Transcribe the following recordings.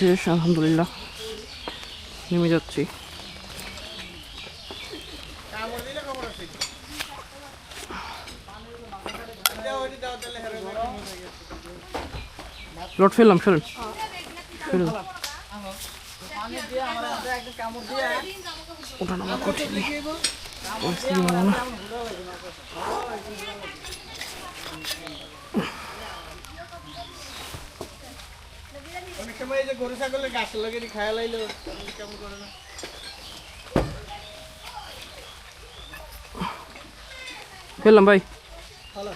শেষ আলহামদুলিল্লাহ, নেমে যাচ্ছি। লোড ফেললাম, ফেলেন ওঠানামা কঠিন পরিস্থিতি ভালো না। অনেক সময় এই যে গরু ছাগলের গাছ লাগিয়ে খায়া লাইলো কেমন করে না। ফেললাম ভাই। ভালো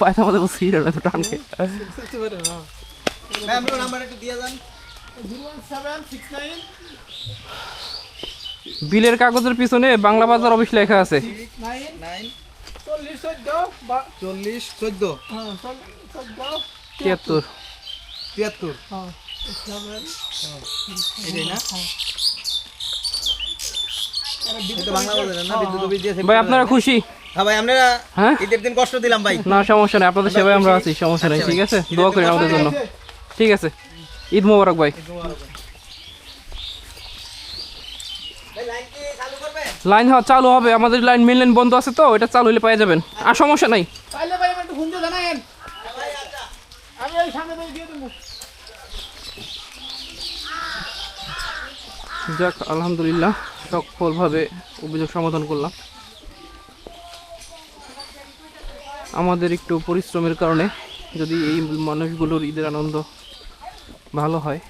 পায়তা আমাদের সিট এত টানকে। বিলের কাগজের পিছনে বাংলা বাজার অফিস লেখা আছে। 73 ভাই আপনারা খুশি? হ্যাঁ ভাই, আমরা হ্যাঁ ঈদের দিন কষ্ট দিলাম ভাই। না সমস্যা নেই, আপনাদের সেবায় আমরা আছি, সমস্যা নেই। ঠিক আছে, দোয়া করেন আমাদের জন্য। ঠিক আছে, ঈদ মোবারক ভাই। লাইন চালু হবে, আমাদের লাইন মেন লাইন বন্ধ আছে তো, এটা চালু হলে পেয়ে যাবেন। আর সমস্যা নাই। যাক আলহামদুলিল্লাহ, সফলভাবে অভিযোগ সমাধান করলাম। আমাদের একটু পরিশ্রমের কারণে যদি এই মানুষগুলোর ঈদের আনন্দ ভালো হয়,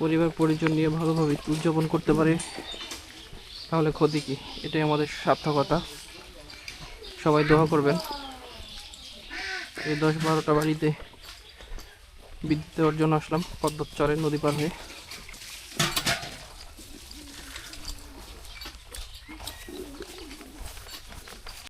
পরিবার পরিজন নিয়ে ভালোভাবে উদযাপন করতে পারে, তাহলে ক্ষতি কি? এটাই আমাদের সার্থকতা। সবাই দোয়া করবেন। এই 10-12টা বাড়িতে বিদ্যুৎ দেওয়ার জন্য আসলাম পদ্মচরে নদী পার হয়ে।